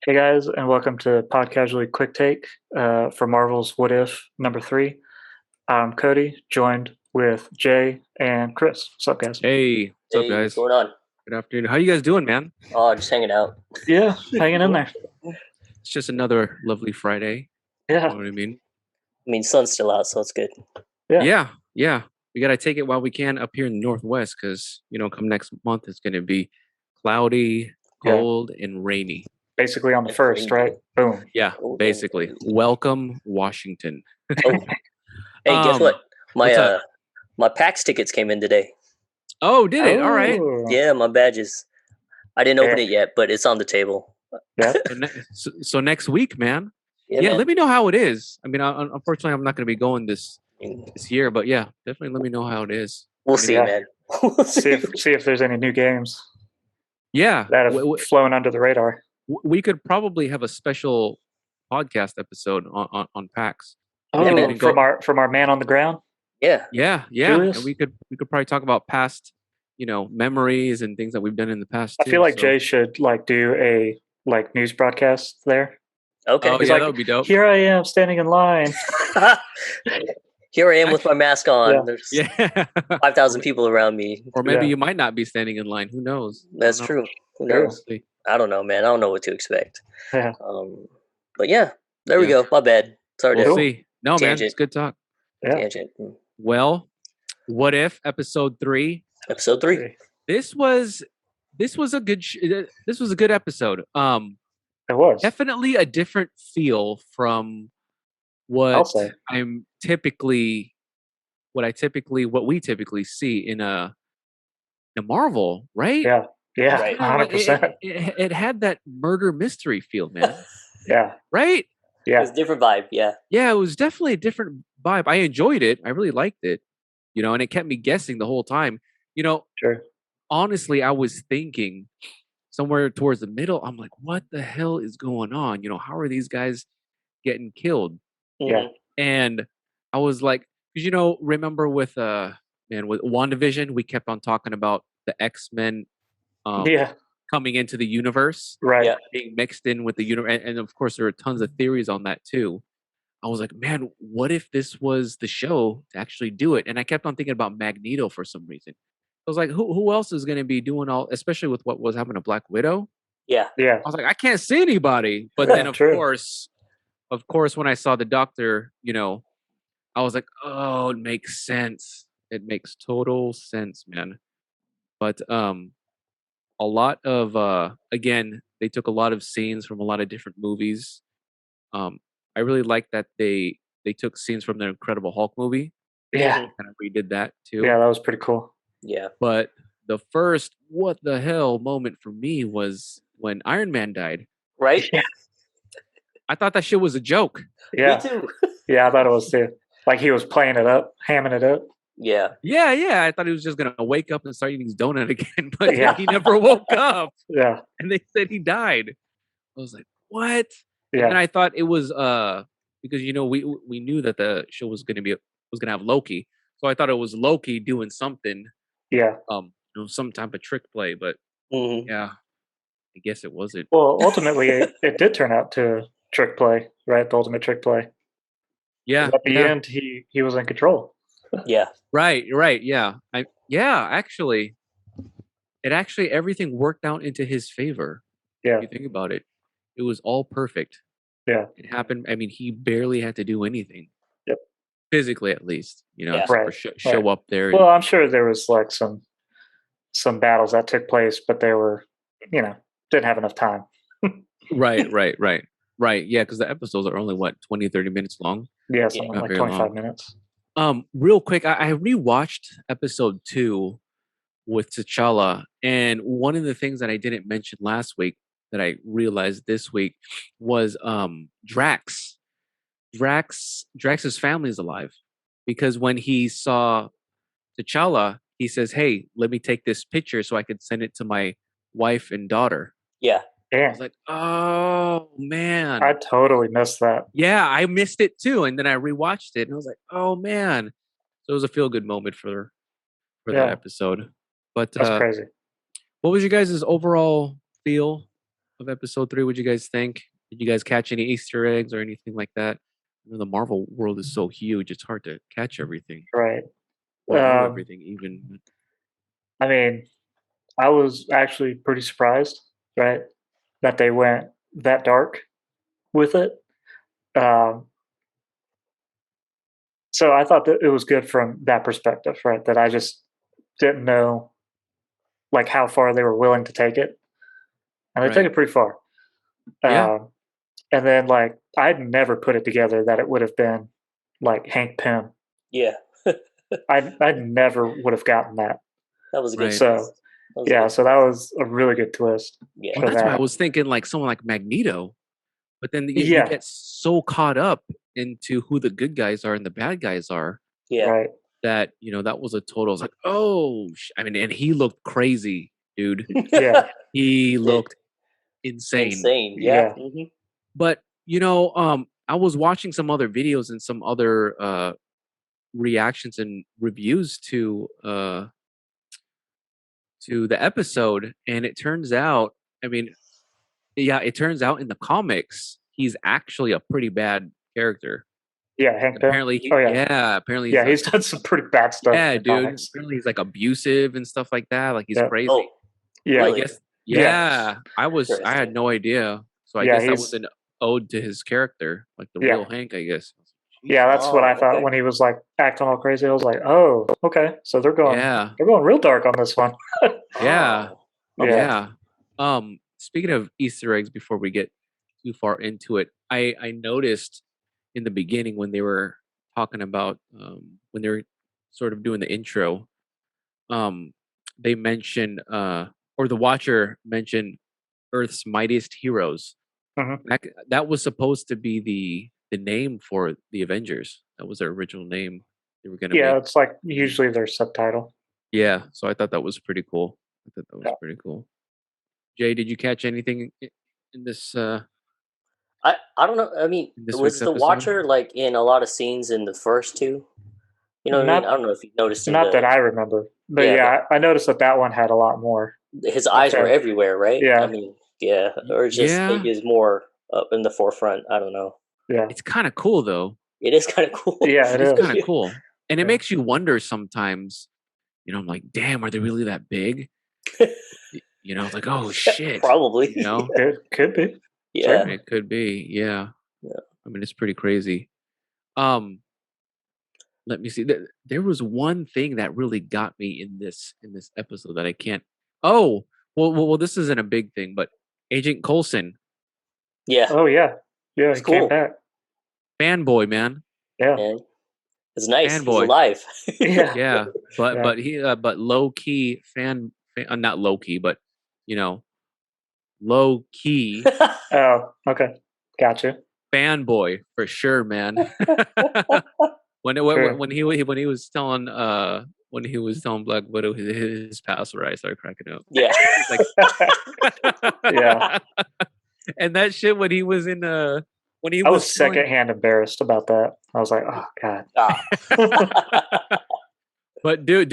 Hey guys, and welcome to Podcasually Quicktake for Marvel's What If #3. I'm Cody, joined with Jay and Chris. What's up, guys? Hey, what's up, Hey, what's guys? going on? Good afternoon. How you guys doing, man? Oh, just hanging out. Yeah, hanging in there. It's just another lovely Friday. You Yeah, know what I mean? I mean, sun's still out, so it's good. Yeah. Yeah. We gotta take it while we can up here in the Northwest, because come next month it's gonna be cloudy, Yeah. cold, and rainy. basically on the first, right? Boom. Yeah, Oh, basically. Welcome, Washington. Oh, hey, guess what? what's up? My PAX tickets came in today. Oh, did it? All right. Oh, Yeah, my badges. I didn't open Yeah. it yet, but it's on the table. Yeah. So next week, man. Yeah, Yeah, man. let me know how it is. I mean, unfortunately, I'm not gonna be going this year, but yeah, definitely let me know how it is. We'll see, Yeah. man. We'll see if there's any new games Yeah, that have flown under the radar. we could probably have a special podcast episode on PAX. Oh, Yeah, man. from our man on the ground. Yeah. Yeah, Julius? and we could probably talk about past, memories and things that we've done in the past. I feel like Jay should do a news broadcast there. Okay. Oh He's yeah, like, that would be dope. Here I am standing in line. Here I am with my mask on. Yeah. There's Yeah, 5,000 people around me. or maybe Yeah. you might not be standing in line. Who knows? That's I don't know. true. Who True. knows? I don't know, man. I don't know what to expect. Yeah. But yeah, there we Yeah. go. My bad. Sorry We'll to see. No, man, Tangent. it's good talk. Yeah. tangent. Well, what if episode 3? Episode 3. This was a good this was a good episode. It was. Definitely a different feel from I'll what say. what we typically see in a Marvel, right? Yeah. Yeah. Right. 100%. It had that murder mystery feel, man. Yeah. Right? Yeah. It's a different vibe, yeah. Yeah, it was definitely a different vibe. I enjoyed it. I really liked it. And it kept me guessing the whole time. Sure. Honestly, I was thinking somewhere towards the middle, I'm like, what the hell is going on? How are these guys getting killed? Yeah. And I was like, because remember with WandaVision, we kept on talking about the X-Men Yeah. coming into the universe, Right. Yeah. being mixed in with the universe, and of course there are tons of theories on that too. I was like, man, what if this was the show to actually do it? And I kept on thinking about Magneto for some reason. I was like, who else is going to be doing all, especially with what was happening to Black Widow? Yeah. Yeah. I was like, I can't see anybody. But Yeah, then true. of course, when I saw the Doctor, I was like, oh, it makes sense. It makes total sense, man. But a lot of again, they took a lot of scenes from a lot of different movies. I really like that they took scenes from the Incredible Hulk movie Yeah. and redid that too. Yeah. That was pretty cool. Yeah. But the first what the hell moment for me was when Iron Man died. Right? Yeah. I thought that shit was a joke. Yeah. Me too. Yeah. I thought it was too. Like he was playing it up, hamming it up. Yeah. Yeah. I thought he was just gonna wake up and start eating his donut again, but Yeah. he never woke up, Yeah. and they said he died. I was like, what? Yeah. And I thought it was because we knew that the show was gonna have Loki, so I thought it was Loki doing something, Yeah. some type of trick play. But Mhm. yeah, I guess it wasn't. Well, ultimately, it did turn out to trick play, right? The ultimate trick play. Yeah, At the end, he was in control. Yeah. right. Yeah, actually, everything worked out into his favor. Yeah. If you think about it, it was all perfect. Yeah. It happened. I mean, he barely had to do anything. Yep. Physically, at least, Yeah. except Right, for show up there. Well, I'm sure there was some battles that took place, but they were, didn't have enough time. Right. Yeah, because the episodes are only what 20, 30 minutes long. Yeah, something Not like very 25 long. minutes. Real quick, I rewatched episode 2 with T'Challa, and one of the things that I didn't mention last week that I realized this week was Drax. Drax's family is alive because when he saw T'Challa, he says, "Hey, let me take this picture so I could send it to my wife and daughter." Yeah. I Yeah. was like, "Oh man, I totally missed that. yeah, I missed it too." And then I rewatched it, and I was like, "Oh man!" So it was a feel good moment for Yeah. that episode. But That's crazy. what was your guys' overall feel of episode 3? What'd you guys think? Did you guys catch any Easter eggs or anything like that? The Marvel world is so huge; it's hard to catch everything Right. or know everything. Even I mean, I was actually pretty surprised, right, that they went that dark with it. So I thought that it was good from that perspective, right? That I just didn't know like how far they were willing to take it, and they took Right. it pretty far. Yeah. And then like I'd never put it together that it would have been like Hank Pym. Yeah. I never would have gotten that. That was a good Right. So twist. That was a yeah, good so that was a really good twist. Yeah. Well, for that's why I that. was thinking like someone like Magneto, but then you Yeah. get so caught up into who the good guys are and the bad guys are Yeah. Right. that that was a total. I was like, oh, I mean, and he looked crazy, dude. Yeah. He looked insane. Insane. Yeah. Yeah. Mhm. But I was watching some other videos and some other reactions and reviews to the episode, and it turns out, I mean, yeah, it turns out in the comics he's actually a pretty bad character. Yeah, Hank Pym. Apparently, Oh yeah. apparently, Yeah, he's done some pretty bad stuff. yeah, in the dude. comics. Apparently, he's like abusive and stuff like that. Like he's Yeah. crazy. Oh, Yeah. I really? guess. Yeah. Yeah, I had Interesting. no idea. So I Yeah, guess that he's- was an ode to his character, like the Yeah. real Hank, I guess. Yeah, that's what I thought okay. when he was like acting all crazy. I was like, oh, okay, so they're going real dark on this one. Yeah. Oh, Yeah. okay. Yeah. Speaking of Easter eggs, before we get too far into it, I noticed in the beginning when they were talking about when they were sort of doing the intro, they mentioned or the Watcher mentioned Earth's mightiest heroes. Mhm. That was supposed to be the name for the Avengers. That was their original name. They were gonna Yeah, make. it's like usually their subtitle. Yeah, so I thought that was pretty cool. I thought that was Yeah. pretty cool. Jay, did you catch anything in this? I don't know. I mean, This was week's the episode? Watcher like in a lot of scenes in the first two? You know what I mean? I don't know if you noticed. Not that I remember, but yeah, I noticed that one had a lot more. His eyes were Okay. everywhere, right? Yeah. I mean, yeah, or just Yeah. maybe it's more up in the forefront. I don't know. Yeah, It's kind of cool though. It is kind of cool. yeah, it It's is. kind of cool, and it Yeah. makes you wonder sometimes. I'm like, damn, are they really that big? Like, oh shit. Probably. It could be. Yeah. It could be. Yeah. Yeah. I mean, it's pretty crazy. Let me see. There was one thing that really got me in this episode that I can't. Oh, well, this isn't a big thing, but Agent Coulson, Yeah. Oh yeah, yeah, It's he came cool. back. fanboy, man. Yeah, And it's nice. He's Fanboy. alive. yeah, Yeah, but Yeah. but low key not low key, but low key Oh, okay, gotcha. fanboy for sure, man. when Sure. he was telling Black Widow his password, I started cracking up. Yeah. He's like, Yeah. And that shit when he was in when he I was was secondhand embarrassed about that. I was like, oh god. Ah. But dude,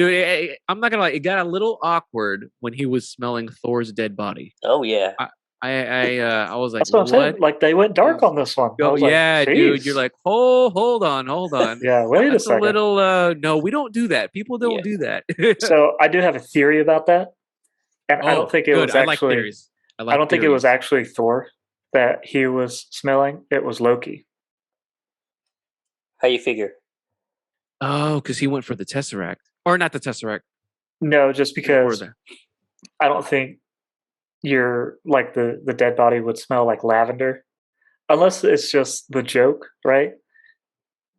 I'm not gonna lie, it got a little awkward when he was smelling Thor's dead body. Oh yeah. I was like, That's what I'm saying. what? Like they went dark on this one. I Oh, was like, yeah, dude. You're "Jeez." like, hold on. Yeah, wait a That's a second. little no, we don't do that. People don't Yeah. do that. So I do have a theory about that, and I don't think it good. was I like actually. theories. I don't think it was actually Thor that he was smelling. It was Loki. How you figure? Oh, because he went for the Tesseract. Or not the Tesseract. No, just Or because the- I don't think your like the dead body would smell like lavender, unless it's just the joke, right?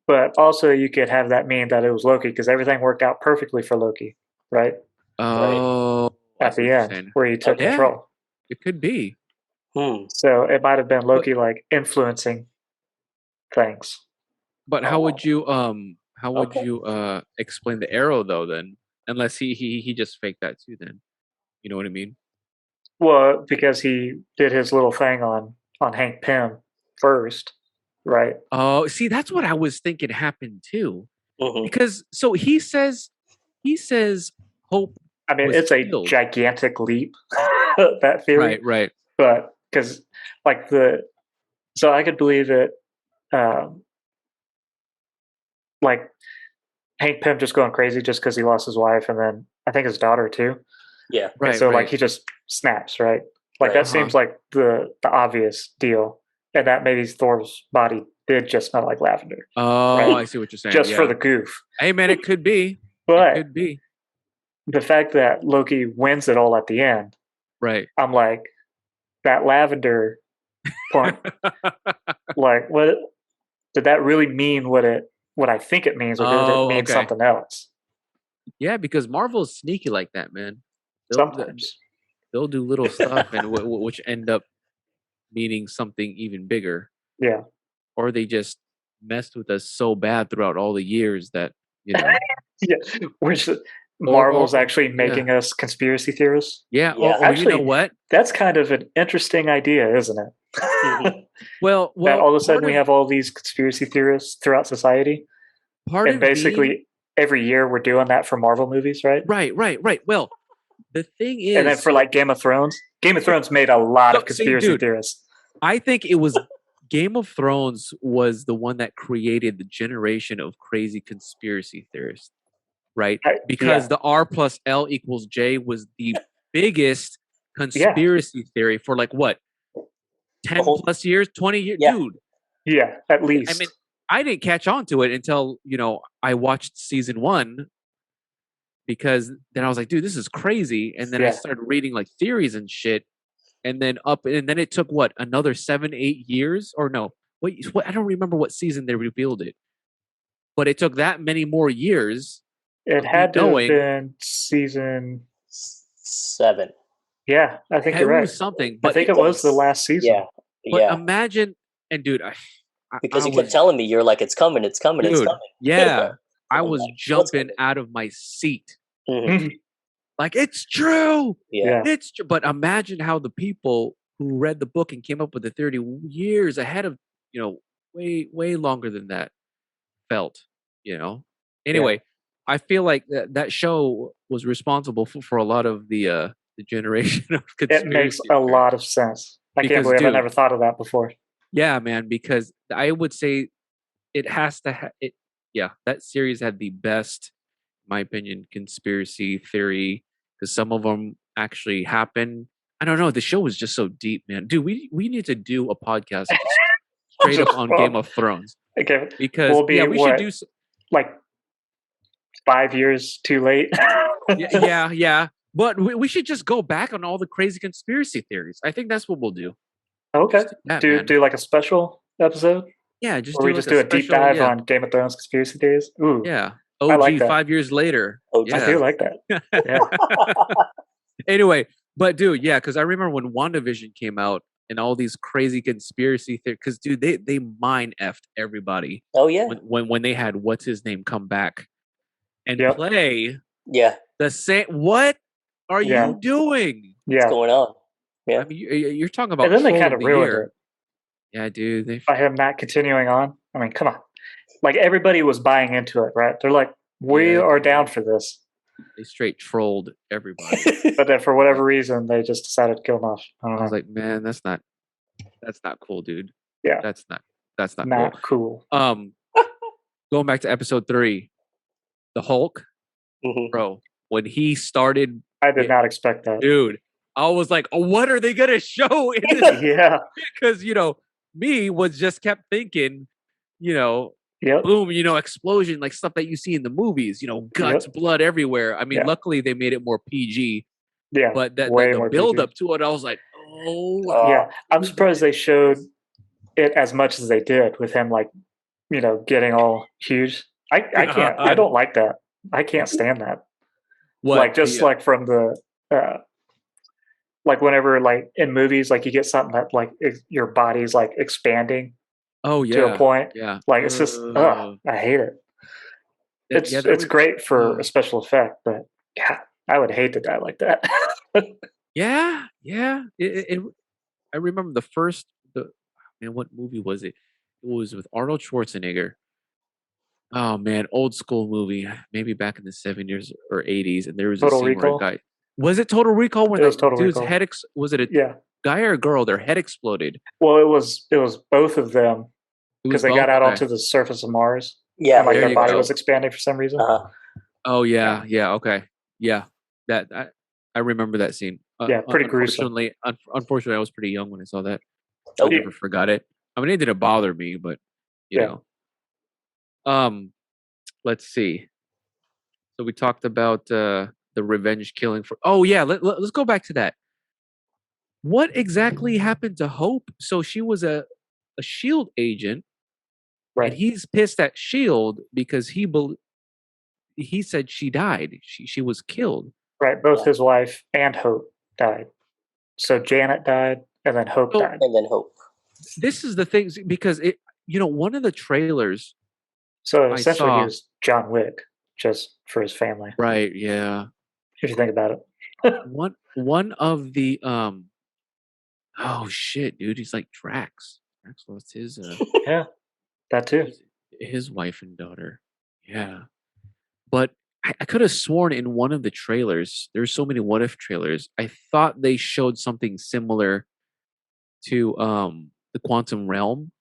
But also, you could have that mean that it was Loki because everything worked out perfectly for Loki, right? Oh, I At see the what you're end, saying. where he took Yeah. control. It could be. So it might have been Loki like influencing things. But how would you Okay. explain the arrow though then? Unless he just faked that too then. You know what I mean? Well, because he did his little thing on Hank Pym first, right? Oh, see, that's what I was thinking happened too. Mhm. Because so he says hope. I mean, Was it's a healed. gigantic leap, that theory. Right. But because like so I could believe it, um, like Hank Pym just going crazy just because he lost his wife and then I think his daughter too. Yeah. And Right, so like right. he just snaps, right? Like Right. that seems like the obvious deal, and that maybe Thor's body did just smell like lavender, Oh, right? I see what you're saying. Just for Yeah. the goof. Hey, man, it could be. It But could be. the fact that Loki wins it all at the end, Right. I'm like, that lavender point, like, what did that really mean? What I think it means, or did it Oh, mean okay. something else? Yeah, because Marvel's sneaky like that, man. Sometimes, They'll do little stuff and which end up meaning something even bigger, yeah, or they just messed with us so bad throughout all the years that you know, yeah. Which or Marvel's actually yeah, making us conspiracy theorists. yeah, Yeah. or you know Actually, what? that's kind of an interesting idea, isn't it? Mhm. Well, That all of a part sudden we of have all these conspiracy theorists throughout society, part and of me, basically every year we're doing that for Marvel movies, right? right. Well, the thing And then is, for like Game of Thrones made a lot of see, conspiracy dude, theorists. I think it was Game of Thrones was the one that created the generation of crazy conspiracy theorists, right? Because Yeah, the R plus L equals J was the biggest yeah, conspiracy theory for like what, The 10 whole. plus years, 20 years? Yeah. Dude, yeah. At I least mean, I didn't catch on to it until, I watched season 1 because then I was like, dude, this is crazy. And then I yeah. started reading like theories and shit. And then it took what, another 7-8 years or no? What, I don't remember what season they revealed it, but it took that many more years It of me had to have knowing. been season. 7. Yeah, I think you're It right. was something, I but think it was the last season. Yeah. but Yeah. imagine, and dude, I Because I you kept was, telling me, you're like, it's coming, it's coming, it's dude, coming. yeah, I I'm was like, what's jumping coming? out of my seat, Mhm. like it's true, Yeah. Yeah, it's true. But imagine how the people who read the book and came up with the 30 years ahead of, way longer than that felt, you know. yeah. Anyway, I feel like that show was responsible for a lot of the generation of It makes conspiracy a theories. lot of sense. I can't Because, believe I dude, never thought of that before. yeah, man, because I would say it has to it, yeah, that series had the best, in my opinion, conspiracy theory, because some of them actually happen. I don't know, the show was just so deep, man. Dude, we need to do a podcast just straight up Just on Game of Thrones, okay, because we'll be we should do like 5 years too late. yeah, but we should just go back on all the crazy conspiracy theories. I think that's what we'll do. Okay, Just do that, man. do like a special episode Yeah, just where do we like just a do a deep special, dive yeah, on Game of Thrones conspiracy theories. Ooh, yeah. I like OG that. 5 years later. Oh, I do Yeah. like that. Yeah, Anyway, but dude, yeah, because I remember when WandaVision came out and all these crazy conspiracy theories. Because dude, they mind effed everybody Oh, yeah. when they had what's his name come back and yep, play Yeah. the same. What are yeah, you doing? What's yeah. going on? I Yeah. mean, you're talking about And then they troll kind of of the ruined year. it Yeah, dude, by him not continuing on. I mean, come on. Like everybody was buying into it, right? They're like, we Yeah, are dude. down for this. They straight trolled everybody. But then for whatever reason, they just decided to kill him off. I don't I was know. like, man, that's not cool, dude. Yeah, That's not cool. not cool. Going back to episode 3, the Hulk, Mhm. bro, when he started, I did not expect that. dude, I was like, oh, what are they gonna show in this? Yeah, Because me was just kept thinking, yep, boom, explosion, like stuff that you see in the movies, guts, yep, blood everywhere. I mean, yeah, luckily they made it more PG, yeah. but that Way the more build PG. up to it, I was like, oh, Yeah, I'm surprised they showed it as much as they did with him, like, getting all huge. I can't. I God. don't like that. I can't stand that. What? Like just like from the like whenever like in movies, like you get something that like your body's like expanding Oh to a yeah, point. yeah. Like it's just I hate it. Yeah, there It's was, great for a special effect, but yeah, I would hate to die like that. yeah. I remember man, what movie was it? It was with Arnold Schwarzenegger. Oh man, old school movie, maybe back in the 70s or 80s, and there was a Total scene where a Recall. guy, was it Total Recall, where It was that Total dude's Recall. head was it a Yeah, guy or girl, their head exploded. Well, it was both of them It because was they both. got out Okay. onto the surface of Mars, Yeah, and like There their you body go. was expanding for some reason. Oh yeah, okay, yeah. That I remember that scene. Yeah, pretty gruesome. Unfortunately, I was pretty young when I saw that. I Oh, never forgot it. I mean, it didn't bother me, but you Yeah. know. Let's see. So we talked about the revenge killing for. Oh yeah, let's go back to that. What exactly happened to Hope? So she was a Shield agent, and Right. he's pissed at Shield because he said she died. She was killed. Right. Both his wife and Hope died. So Janet died, and then Hope So died. and then Hope. this is the thing because it, one of the trailers So I essentially, he saw. was John Wick, just for his family. Right. Yeah. If you think about it. One of the oh shit, dude, he's like Drax. Drax lost his Yeah, that too. his wife and daughter. Yeah. But I could have sworn in one of the trailers, there's so many what if trailers, I thought they showed something similar to the Quantum Realm.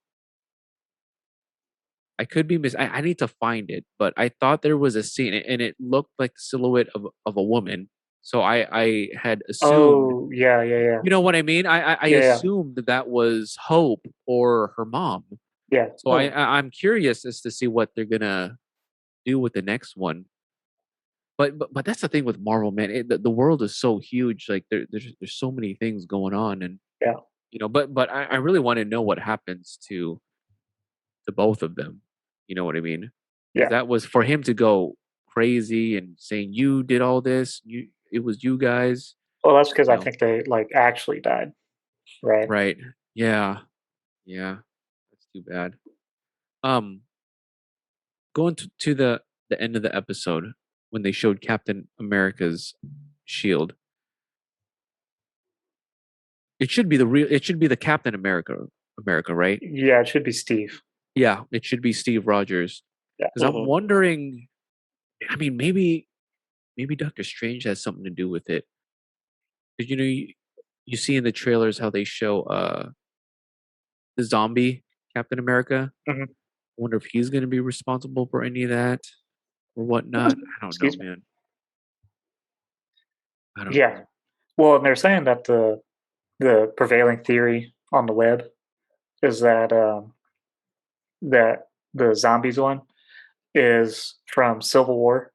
I could be I need to find it, but I thought there was a scene and it looked like the silhouette of a woman. So I had assumed. Oh, yeah. You know what I mean? I Yeah. assumed that was Hope or her mom. Yeah. So I'm curious as to see what they're gonna do with the next one. But that's the thing with Marvel, man. The world is so huge. Like there's so many things going on, and Yeah. But I really want to know what happens to both of them. You know what I mean? 'Cause Yeah. that was for him to go crazy and saying you did all this. It was you guys. Well, that's because You I know? think they like actually died. Right. Right. Yeah. Yeah. That's too bad. Um, Going to the end of the episode when they showed Captain America's shield. It should be the Captain America, right? Yeah, it should be Steve. Yeah, it should be Steve Rogers. Yeah. Because I'm wondering, I mean, maybe Doctor Strange has something to do with it. Because you see in the trailers how they show the zombie Captain America. Mhm. I wonder if he's going to be responsible for any of that or whatnot. I don't know, Excuse me. man. I don't Yeah. know. Well, and they're saying that the prevailing theory on the web is that that the zombies one is from Civil War.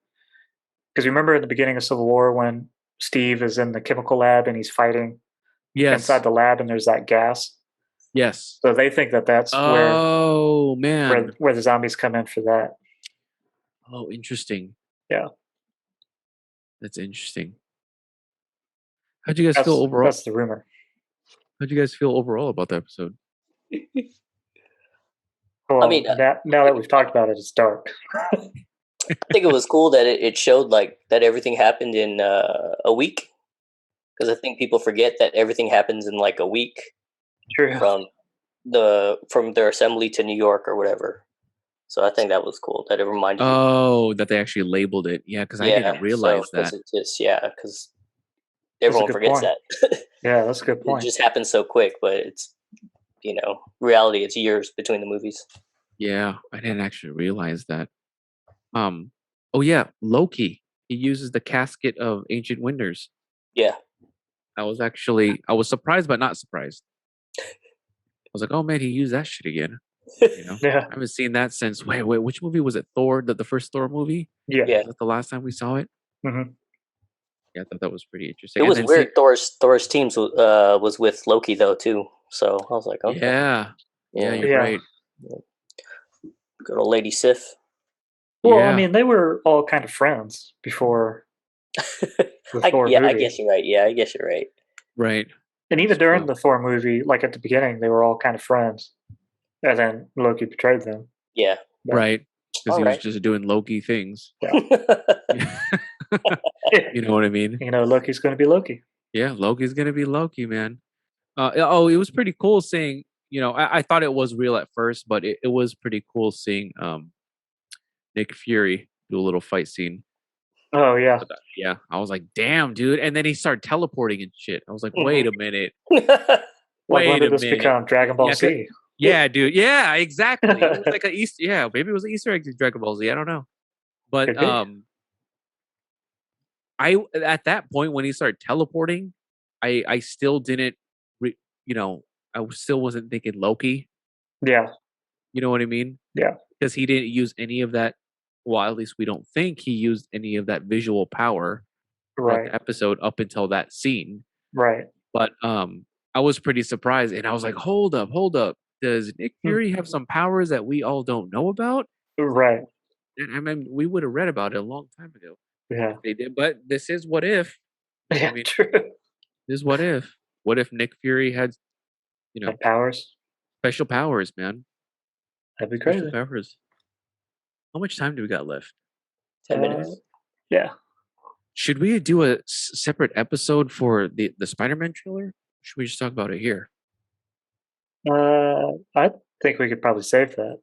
Because you remember in the beginning of Civil War when Steve is in the chemical lab and he's fighting Yes. inside the lab and there's that gas. Yes. So they think that that's Oh man. where the zombies come in for that. Oh, interesting. Yeah. That's interesting. How'd you guys feel overall? That's the rumor. How'd you guys feel overall about the episode? Well, I mean, now that we've talked about it, it's dark. I think it was cool that it showed like that everything happened in a week, because I think people forget that everything happens in like a week True. from their assembly to New York or whatever. So I think that was cool that it reminded you. Oh, that they actually labeled it. Yeah, because I didn't realize that. Because everyone forgets point. that. Yeah, that's a good point. It just happens so quick, but it's reality. It's years between the movies. Yeah, I didn't actually realize that. Oh yeah, Loki. He uses the casket of ancient wonders. Yeah. I was surprised but not surprised. I was like, oh man, he used that shit again. Yeah. I haven't seen that since wait, which movie was it? Thor, the first Thor movie? Yeah. Was that the last time we saw it? Mm-hmm. Yeah, I thought that was pretty interesting. It was weird. Thor's teams was with Loki though too. So I was like, okay. Yeah, you're right. Good old Lady Sif. Well, yeah. I mean, they were all kind of friends before the Thor movie. I guess you're right. Yeah, I guess you're right. Right. And even during the Thor movie, like at the beginning, they were all kind of friends. And then Loki betrayed them. Yeah. Right. Because he was just doing Loki things. Yeah. You know what I mean? Loki's going to be Loki. Yeah, Loki's going to be Loki, man. It was pretty cool seeing, I thought it was real at first, but it was pretty cool seeing Nick Fury do a little fight scene. Oh yeah. But yeah, I was like, damn, dude. And then he started teleporting and shit. I was like, wait a minute. Like when Wait did a this minute. become Dragon Ball Yeah, Z? yeah, dude. Yeah, exactly. It was like a Easter. Yeah, maybe it was an Easter egg to Dragon Ball Z. I don't know. But Could be. I at that point when he started teleporting, I still didn't, you know, still wasn't thinking Loki. Yeah. You know what I mean? Yeah. Because he didn't use any of that. Well, at least we don't think he used any of that visual power throughout Right. the episode up until that scene. Right. But I was pretty surprised, and I was like, hold up. Does Nick Fury have some powers that we all don't know about? Right. And I mean, we would have read about it a long time ago Yeah. if they did. But this is what if. Yeah. I mean, True. this is what if. What if Nick Fury had, Like powers. special powers, man? That'd be Special crazy. powers. How much time do we got left? 10 minutes. Yeah. Should we do a separate episode for the Spider-Man trailer? Should we just talk about it here? I think we could probably save that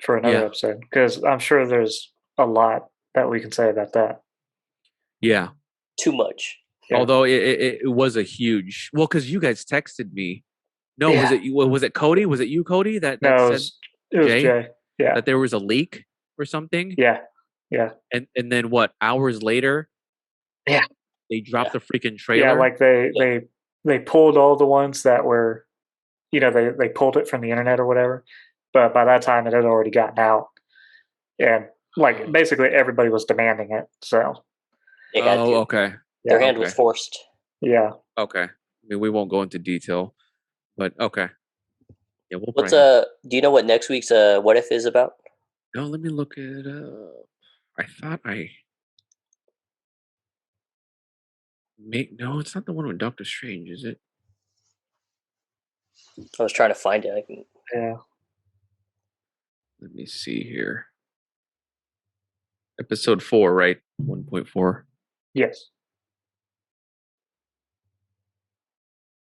for another Yeah. episode because I'm sure there's a lot that we can say about that. Yeah. Too much. Yeah. Although it was a huge because you guys texted me. No, Yeah. was it Cody? Was it you, Cody? That No, said it was Jay? Jay. Yeah. that there was a leak or something. Yeah. Yeah. And then what? Hours later, Yeah. they dropped the freaking trailer. Yeah, like they pulled all the ones that were, they pulled it from the internet or whatever. But by that time, it had already gotten out, and like basically everybody was demanding it. So They had to. Okay. Their hand was forced. Yeah. Okay. I mean, we won't go into detail, but okay. Yeah, we'll. What's do you know what next week's What If is about? No, let me look it up. I thought no, it's not the one with Doctor Strange, is it? I was trying to find it. Yeah. Let me see here. Episode 4, right? 1.4. Yes.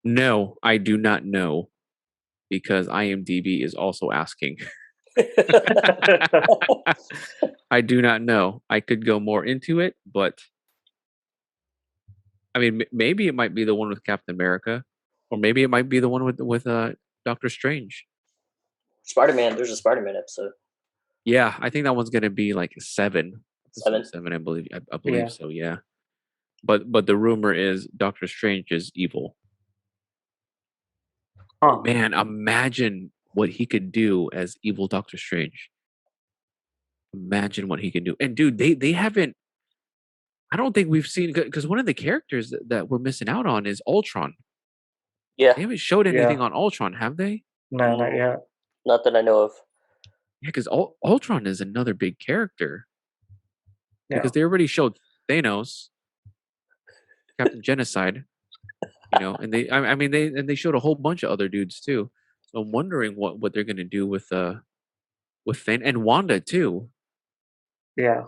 No, I do not know because IMDb is also asking. I do not know. I could go more into it, but I mean, maybe it might be the one with Captain America, or maybe it might be the one with Doctor Strange. Spider-Man. There's a Spider-Man episode. Yeah, I think that one's gonna be like 7. 7, I believe. I believe so. Yeah, but the rumor is Doctor Strange is evil. Oh man, imagine what he could do as evil Doctor Strange. Imagine what he can do. And dude, they haven't. I don't think we've seen because one of the characters that we're missing out on is Ultron. Yeah. They haven't showed anything on Ultron, have they? No, not yet. Not that I know of. Yeah, because Ultron is another big character. Yeah. Because they already showed Thanos, Captain Genocide, and they showed a whole bunch of other dudes too. So I'm wondering what they're gonna do with Thanos and Wanda too. Yeah.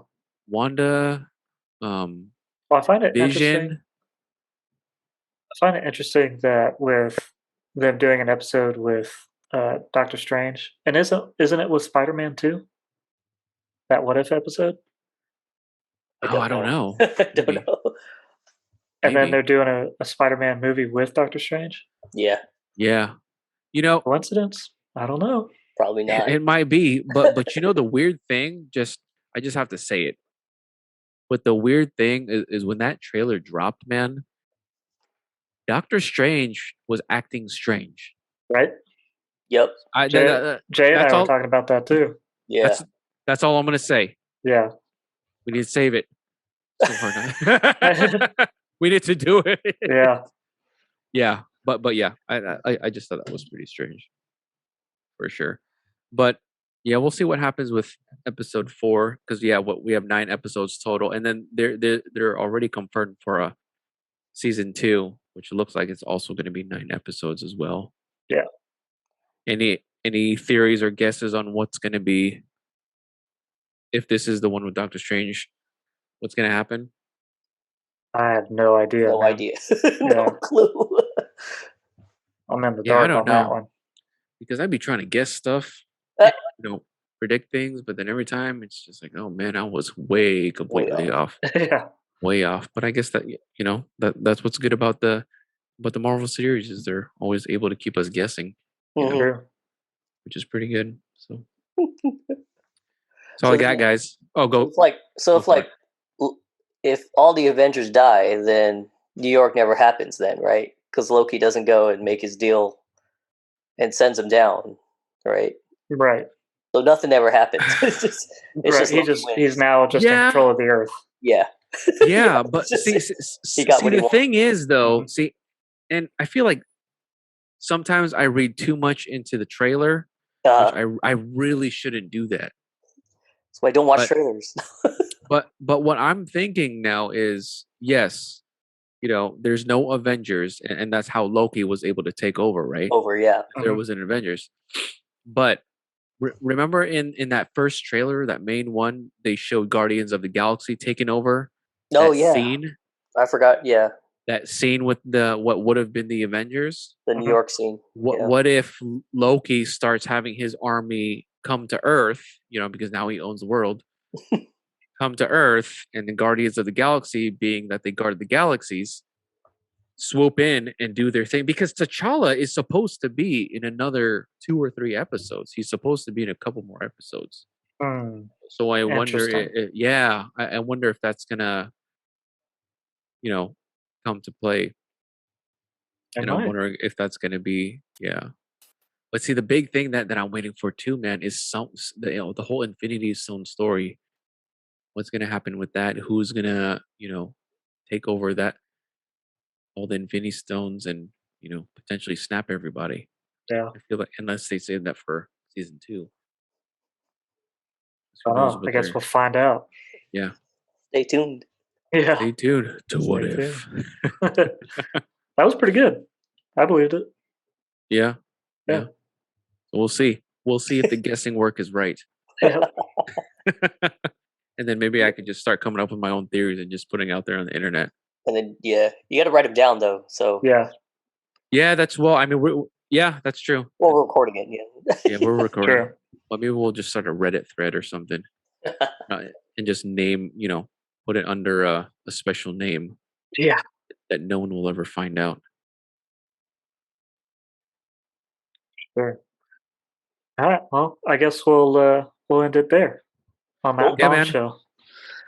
Wanda, well, I find it interesting. I find it interesting that with them doing an episode with Doctor Strange, and isn't it with Spider-Man too? That What If episode? I don't know. I don't know. And then they're doing a Spider-Man movie with Doctor Strange? Yeah. Yeah. Coincidence? I don't know. Probably not. It might be, but the weird thing, I just have to say it. But the weird thing is when that trailer dropped, man, Doctor Strange was acting strange. Right? Yep. Jay and I were talking about that too. Yeah. That's all I'm gonna say. Yeah. We need to save it. We need to do it. Yeah. Yeah. But yeah, I just thought that was pretty strange. For sure. But yeah, we'll see what happens with episode 4 because we have 9 episodes total, and then they're already confirmed for a season 2, which looks like it's also going to be 9 episodes as well. Yeah. Any theories or guesses on what's going to be if this is the one with Doctor Strange? What's going to happen? I have no idea. No idea. No clue. I'm in the dark on that one. Because I'd be trying to guess stuff. predict things, but then every time it's just like, oh man, I was completely off. Yeah. Way off. But I guess that that's what's good about the Marvel series is they're always able to keep us guessing, True. which is pretty good. So that's all So I got, guys. Oh, go. If all the Avengers die, then New York never happens then, right? Because Loki doesn't go and make his deal and sends him down, right? Right. So nothing ever happens. It's Right. just Loki wins. He's now just in control of the Earth. Yeah. Yeah, but see, he got what he the wanted. thing is though, see, and I feel like sometimes I read too much into the trailer, which I really shouldn't do that. That's why I don't watch trailers. but what I'm thinking now is, yes, there's no Avengers, and that's how Loki was able to take over, right? There was an Avengers. But remember in that first trailer, that main one, they showed Guardians of the Galaxy taking over. Oh, that scene. I forgot, That scene with what would have been the Avengers. The New York scene. What if Loki starts having his army come to Earth, because now he owns the world, come to Earth, and the Guardians of the Galaxy, being that they guard the galaxies, swoop in and do their thing, because T'Challa is supposed to be in another 2 or 3 episodes. He's supposed to be in a couple more episodes. So I wonder, I wonder if that's gonna, come to play. And I'm wondering if that's gonna be, But see, the big thing that I'm waiting for too, man, is the whole Infinity Stone story. What's gonna happen with that? Who's gonna, take over that, all the Infinity Stones, and potentially snap everybody? Yeah. I feel like unless they save that for season 2. I guess we'll find out. Yeah. Stay tuned. Yeah. Stay tuned to What If. That was pretty good. I believed it. Yeah. So we'll see. We'll see if the guessing work is right. And then maybe I could just start coming up with my own theories and just putting out there on the internet. And then you got to write them down though. So yeah, that's that's true. Well, we're recording it. Yeah, we're recording. Sure. Well, maybe we'll just start a Reddit thread or something, and just name, put it under a special name. Yeah. That no one will ever find out. Sure. All right. Well, I guess we'll end it there on that bombshell.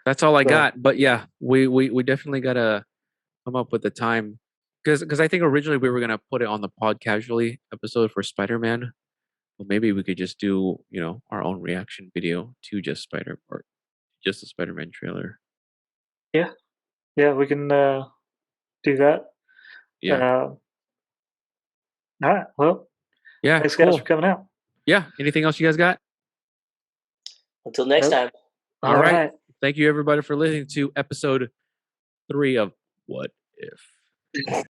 That's all I got. But yeah, we definitely gotta come up with the time, because I think originally we were gonna put it on the Podcasually episode for Spider-Man. Well, maybe we could just do our own reaction video to just the Spider-Man trailer. Yeah, we can do that. Yeah. All right. Well. Yeah. Thanks, guys, for coming out. Yeah. Anything else you guys got? Until next time. All right. Thank you, everybody, for listening to episode 3 of What If.